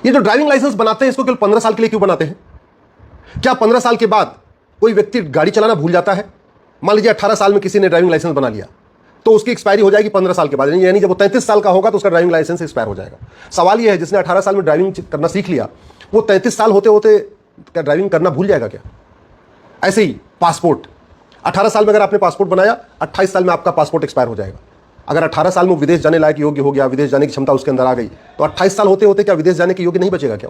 ये जो driving licence बनाते हैं इसको केवल 15 साल के लिए क्यों बनाते हैं? क्या 15 साल के बाद कोई व्यक्ति गाड़ी चलाना भूल जाता है? मान लीजिए 18 साल में किसी ने ड्राइविंग लाइसेंस बना लिया तो उसकी एक्सपायरी हो जाएगी 15 साल के बाद, यानी जब वो 33 साल का होगा तो उसका ड्राइविंग लाइसेंस एक्सपायर हो जाएगा। सवाल यह है, जिसने 18 साल में ड्राइविंग करना सीख लिया वो 33 साल होते होते क्या ड्राइविंग करना भूल जाएगा क्या? ऐसे ही पासपोर्ट, 18 साल में अगर आपने पासपोर्ट बनाया, 28 साल में आपका पासपोर्ट एक्सपायर हो जाएगा। अगर 18 साल में विदेश जाने लायक योग्य हो गया, विदेश जाने की क्षमता उसके अंदर आ गई, तो 28 साल होते होते क्या विदेश जाने के योग्य नहीं बचेगा क्या?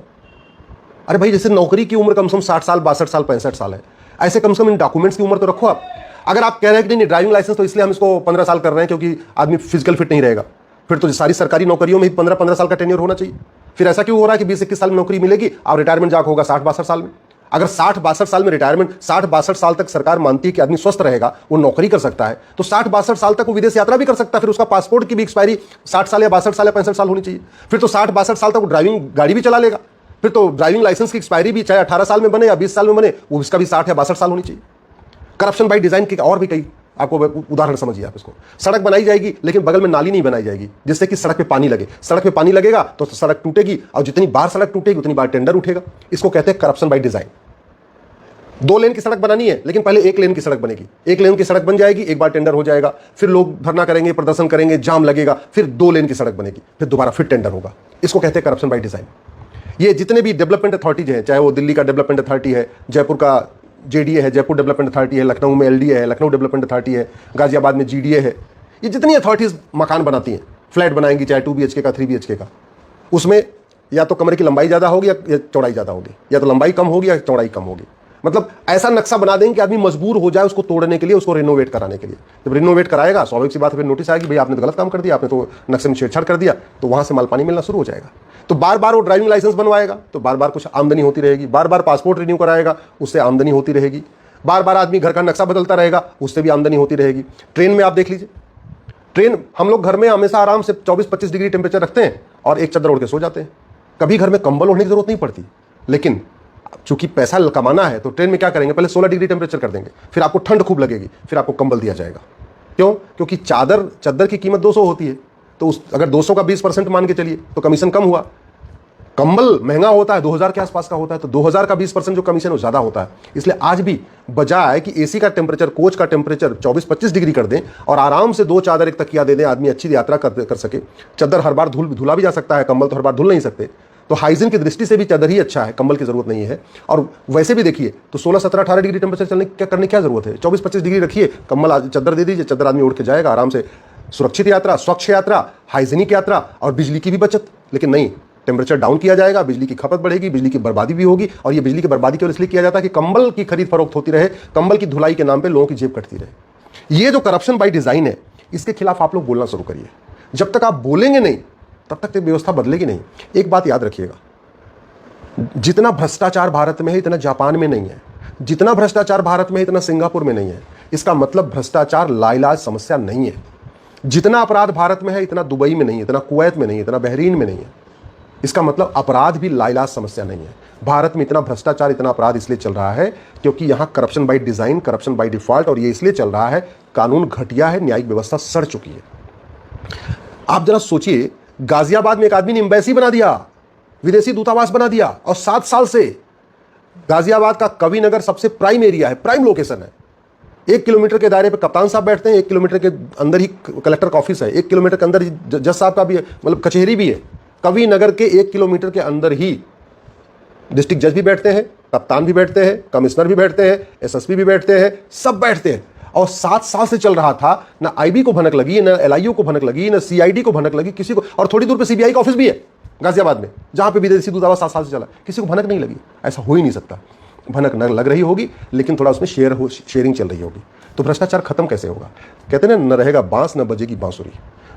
अरे भाई, जैसे नौकरी की उम्र कम से कम 60 साल, 62 साल, 65 साल है, ऐसे कम से कम इन डॉक्यूमेंट्स की उम्र तो रखो आप। अगर आप कह रहे हैं कि नहीं ड्राइविंग लाइसेंस तो इसलिए हम इसको 15 साल कर रहे हैं क्योंकि आदमी फिजिकल फिट नहीं रहेगा, फिर तो सारी सरकारी नौकरियों में ही 15-15 साल का टेन्योर होना चाहिए। फिर ऐसा क्यों हो रहा है कि 20-21 साल में नौकरी मिलेगी और रिटायरमेंट जाकर होगा 60-62 साल में? अगर 60-62 साल में रिटायरमेंट, 60-62 साल तक सरकार मानती है कि आदमी स्वस्थ रहेगा, वो नौकरी कर सकता है, तो 60-62 साल तक वो विदेश यात्रा भी कर सकता है। फिर उसका पासपोर्ट की भी एक्सपायरी 60 साल या 62 साल या 65 साल होनी चाहिए। फिर तो 60-62 साल तक वो ड्राइविंग गाड़ी भी चला लेगा। फिर तो ड्राइविंग लाइसेंस की एक्सपायरी भी चाहे 18 साल में बने या 20 साल में बने, वो इसका भी 60 या 62 साल होनी चाहिए। करप्शन बाय डिजाइन के और भी कई आपको उदाहरण समझिए आप इसको। सड़क बनाई जाएगी लेकिन बगल में नाली नहीं बनाई जाएगी जिससे कि सड़क पे पानी लगे। सड़क पे पानी लगेगा तो सड़क टूटेगी और जितनी बार सड़क टूटेगी उतनी बार टेंडर उठेगा। इसको कहते हैं करप्शन बाय डिजाइन। 2 लेन की सड़क बनानी है लेकिन पहले 1 लेन की सड़क बनेगी, 1 लेन की सड़क बन जाएगी, एक बार टेंडर हो जाएगा, फिर लोग धरना करेंगे, प्रदर्शन करेंगे, जाम लगेगा, फिर 2 लेन की सड़क बनेगी, फिर दोबारा फिर टेंडर होगा। इसको कहते हैं करप्शन बाय डिजाइन। ये जितने भी डेवलपमेंट अथॉरिटीज हैं, चाहे वो दिल्ली का डेवलपमेंट अथॉरिटी है, जयपुर का जेडीए है, जयपुर डेवलपमेंट अथॉरिटी है, लखनऊ में एलडीए है, लखनऊ डेवलपमेंट अथॉरिटी है, गाजियाबाद में जीडीए है, ये जितनी अथॉरिटीज मकान बनाती हैं, फ्लैट बनाएंगी, चाहे 2 BHK का 3 BHK का, उसमें या तो कमरे की लंबाई ज़्यादा होगी या चौड़ाई ज़्यादा होगी, या तो लंबाई कम होगी या चौड़ाई कम होगी। मतलब ऐसा नक्शा बना देंगे कि आदमी मजबूर हो जाए उसको तोड़ने के लिए, उसको रिनोवेट कराने के लिए। जब रिनोवेट कराएगा स्वाभाविक सी बात है फिर नोटिस आएगी, भाई आपने तो गलत काम कर दिया, आपने तो नक्शे में छेड़छाड़ कर दिया, तो वहां से माल पानी मिलना शुरू हो जाएगा। तो बार बार वो ड्राइविंग लाइसेंस बनवाएगा तो बार बार कुछ आमदनी होती रहेगी, बार बार पासपोर्ट रिन्यू कराएगा उससे आमदनी होती रहेगी, बार बार आदमी घर का नक्शा बदलता रहेगा उससे भी आमदनी होती रहेगी। ट्रेन में आप देख लीजिए, ट्रेन हम लोग घर में हमेशा आराम से 24-25 डिग्री टेम्परेचर रखते हैं और एक चादर ओढ़ के सो जाते हैं, कभी घर में कंबल ओढ़ने की जरूरत नहीं पड़ती। लेकिन चूंकि पैसा कमाना है तो ट्रेन में क्या करेंगे, पहले 16 डिग्री टेम्परेचर कर देंगे, फिर आपको ठंड खूब लगेगी, फिर आपको कंबल दिया जाएगा। क्यों? क्योंकि चद्दर की कीमत 200 होती है, तो अगर 200 का 20% मान के चलिए तो कमीशन कम हुआ। कंबल महंगा होता है, 2000 के आसपास का होता है, तो 2000 का 20% जो कमीशन वो ज्यादा होता है। इसलिए आज भी बजाय कि एसी का टेम्परेचर, कोच का टेम्परेचर 24-25 डिग्री कर दें और आराम से 2 चादर 1 तकिया दे दें, आदमी अच्छी यात्रा कर सके। चद्दर हर बार धुला भी जा सकता है, कंबल तो हर बार धुल नहीं सकते, तो हाइजीन की दृष्टि से भी चादर ही अच्छा है, कंबल की जरूरत नहीं है। और वैसे भी देखिए तो 16, 17, 18 डिग्री टेम्परेचर करने क्या जरूरत है, 24-25 डिग्री रखिए, कंबल चादर दे दीजिए, चादर आदमी उड़ के जाएगा आराम से। सुरक्षित यात्रा, स्वच्छ यात्रा, हाइजीनिक यात्रा और बिजली की भी बचत। लेकिन नहीं, टेम्परेचर डाउन किया जाएगा, बिजली की खपत बढ़ेगी, बिजली की बर्बादी भी होगी। और ये बिजली की बर्बादी केवल इसलिए किया जाता है कि कंबल की खरीद फरोख्त होती रहे, कंबल की धुलाई के नाम पे लोगों की जेब कटती रहे। ये जो करप्शन बाय डिजाइन है, इसके खिलाफ आप लोग बोलना शुरू करिए। जब तक आप बोलेंगे नहीं तब तक व्यवस्था बदलेगी नहीं। एक बात याद रखिएगा, जितना भ्रष्टाचार भारत में है इतना जापान में नहीं है, जितना भ्रष्टाचार भारत में है इतना सिंगापुर में नहीं है। इसका मतलब भ्रष्टाचार लाइलाज समस्या नहीं है। जितना अपराध भारत में है इतना दुबई में नहीं है, इतना कुवैत में नहीं है, इतना बहरीन में नहीं है। इसका मतलब अपराध भी लाइलाज समस्या नहीं है। भारत में इतना भ्रष्टाचार, इतना अपराध इसलिए चल रहा है क्योंकि यहां corruption by design, corruption by default, और ये इसलिए चल रहा है कानून घटिया है, न्यायिक व्यवस्था सड़ चुकी है। आप जरा सोचिए, गाजियाबाद में एक आदमी ने एम्बेसी बना दिया, विदेशी दूतावास बना दिया, और 7 साल से गाजियाबाद का कवि नगर सबसे प्राइम एरिया है, प्राइम लोकेशन है। 1 किलोमीटर के दायरे पे कप्तान साहब बैठते हैं, 1 किलोमीटर के अंदर ही कलेक्टर का ऑफिस है, 1 किलोमीटर के अंदर ही जज साहब का भी है, मतलब कचहरी भी है। कवि नगर के 1 किलोमीटर के अंदर ही डिस्ट्रिक्ट जज भी बैठते हैं, कप्तान भी बैठते हैं, कमिश्नर भी बैठते हैं, एसएसपी भी बैठते हैं, सब बैठते हैं। और 7 साल से चल रहा था, ना आईबी को भनक लगी, ना एलआईयू को भनक लगी, ना सीआईडी को भनक लगी, किसी को। और थोड़ी दूर पे सीबीआई का ऑफिस भी है गाजियाबाद में, जहां पे विदेशी दूतावास 7 साल से चला, किसी को भनक नहीं लगी। ऐसा हो ही नहीं सकता। भनक न लग रही होगी लेकिन थोड़ा उसमें शेयरिंग चल रही होगी। तो भ्रष्टाचार खत्म कैसे होगा? कहते हैं ना, न रहेगा बांस न बजेगी बांसुरी।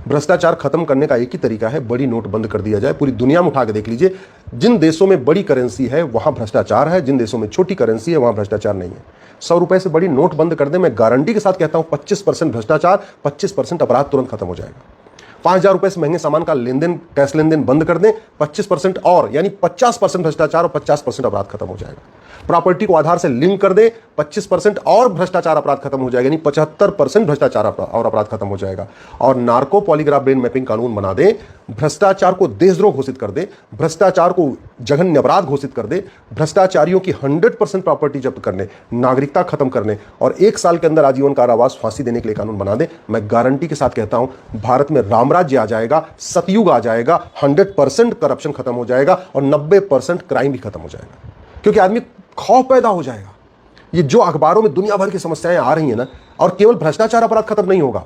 भ्रष्टाचार खत्म करने का एक ही तरीका है, बड़ी नोट बंद कर दिया जाए। पूरी दुनिया में उठा के देख लीजिए, जिन देशों में बड़ी करेंसी है वहां भ्रष्टाचार है, जिन देशों में छोटी करेंसी है वहां भ्रष्टाचार नहीं है। 100 रुपए से बड़ी नोट बंद कर दें, मैं गारंटी के साथ कहता हूं 25% भ्रष्टाचार, 25% अपराध तुरंत खत्म हो जाएगा। 5000 रुपए से महंगे सामान का लेनदेन, कैश लेनदेन बंद कर दें, 25% और, यानी 50% भ्रष्टाचार और 50% अपराध खत्म हो जाएगा। प्रॉपर्टी को आधार से लिंक कर दे, 25% और भ्रष्टाचार अपराध खत्म हो जाएगा, यानी 75% भ्रष्टाचार और अपराध खत्म हो जाएगा। और नार्को पॉलीग्राफ ब्रेन मैपिंग कानून बना दे, भ्रष्टाचार को देशद्रोह घोषित कर दे, भ्रष्टाचार को जघन्य अपराध घोषित कर दे, भ्रष्टाचारियों की 100% प्रॉपर्टी जब्त करने, नागरिकता खत्म करने और 1 साल के अंदर आजीवन कारावास फांसी देने के लिए कानून बना दे, मैं गारंटी के साथ कहता हूं भारत में रामराज्य आ जाएगा, सतयुग आ जाएगा, 100% करप्शन खत्म हो जाएगा और 90% क्राइम भी खत्म हो जाएगा। क्योंकि आदमी खौफ पैदा हो जाएगा। ये जो अखबारों में दुनिया भर की समस्याएं आ रही हैं ना, और केवल भ्रष्टाचार अपराध खत्म नहीं होगा,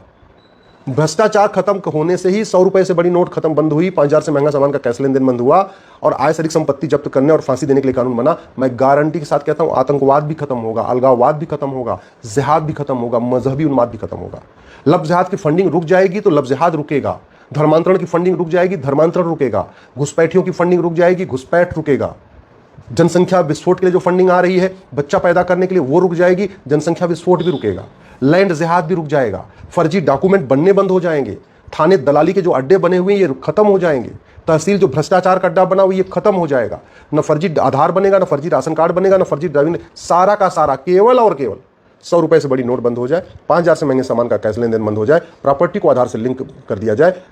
भ्रष्टाचार खत्म होने से ही 100 रुपए से बड़ी नोट खत्म बंद हुई, 5000 से महंगा सामान का कैश लेन देन बंद हुआ और आय से अधिक संपत्ति जब्त करने और फांसी देने के लिए कानून बना। मैं गारंटी के साथ कहता हूं आतंकवाद भी खत्म होगा, अलगाववाद भी खत्म होगा, जिहाद भी खत्म होगा, मजहबी उन्माद भी खत्म होगा। लफ्ज़ जिहाद की फंडिंग रुक जाएगी तो लफ्ज़ जिहाद रुकेगा, धर्मांतरण की फंडिंग रुक जाएगी, धर्मांतरण रुकेगा, घुसपैठियों की फंडिंग रुक जाएगी, घुसपैठ रुकेगा, जनसंख्या विस्फोट के लिए जो फंडिंग आ रही है बच्चा पैदा करने के लिए वो रुक जाएगी, जनसंख्या विस्फोट भी रुकेगा, लैंड जिहाद भी रुक जाएगा, फर्जी डॉक्यूमेंट बनने बंद हो जाएंगे, थाने दलाली के जो अड्डे बने हुए हैं ये खत्म हो जाएंगे, तहसील जो भ्रष्टाचार का अड्डा बना हुआ ये खत्म हो जाएगा, न फर्जी आधार बनेगा, न फर्जी राशन कार्ड बनेगा, न फर्जी ड्राइविंग, सारा का सारा केवल और केवल 100 रुपए से बड़ी नोट बंद हो जाए, 5000 से महंगे सामान का कैश लेन देन बंद हो जाए, प्रॉपर्टी को आधार से लिंक कर दिया जाए,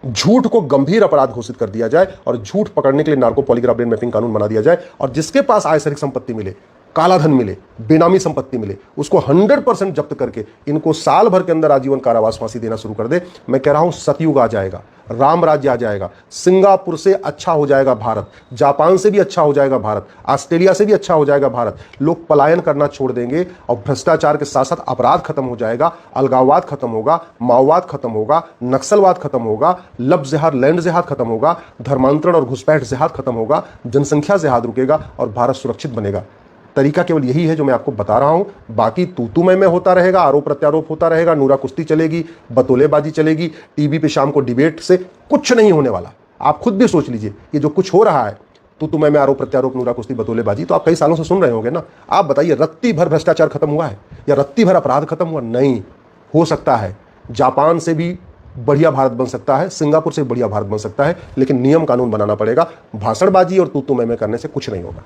झूठ को गंभीर अपराध घोषित कर दिया जाए और झूठ पकड़ने के लिए नार्को पॉलीग्राफ ब्रेन मैपिंग कानून बना दिया जाए और जिसके पास आय से अधिक संपत्ति मिले, काला धन मिले, बेनामी संपत्ति मिले, उसको 100% जब्त करके इनको साल भर के अंदर आजीवन कारावास फांसी देना शुरू कर दे। मैं कह रहा हूं सतयुग आ जाएगा, राम राज्य आ जाएगा, सिंगापुर से अच्छा हो जाएगा भारत, जापान से भी अच्छा हो जाएगा भारत, ऑस्ट्रेलिया से भी अच्छा हो जाएगा भारत। लोग पलायन करना छोड़ देंगे और भ्रष्टाचार के साथ साथ अपराध खत्म हो जाएगा, अलगाववाद खत्म होगा, माओवाद खत्म होगा, नक्सलवाद खत्म होगा, लफ्ज़ जिहाद लैंड जिहाद खत्म होगा, धर्मांतरण और घुसपैठ जिहाद खत्म होगा, जनसंख्या जिहाद रुकेगा और भारत सुरक्षित बनेगा। तरीका केवल यही है जो मैं आपको बता रहा हूं। बाकी तू मैं होता रहेगा, आरोप प्रत्यारोप होता रहेगा, नूरा कुश्ती चलेगी, बतौलेबाजी चलेगी, टीवी पे शाम को डिबेट से कुछ नहीं होने वाला। आप खुद भी सोच लीजिए, ये जो कुछ हो रहा है तू मैं आरोप प्रत्यारोप, नूरा कुश्ती, बतौलेबाजी, तो आप कई सालों से सुन रहे होंगे ना। आप बताइए रत्ती भर भ्रष्टाचार खत्म हुआ है या रत्ती भर अपराध खत्म हुआ? नहीं हो सकता है। जापान से भी बढ़िया भारत बन सकता है, सिंगापुर से बढ़िया भारत बन सकता है, लेकिन नियम कानून बनाना पड़ेगा। भाषणबाजी और तू मैं करने से कुछ नहीं होगा।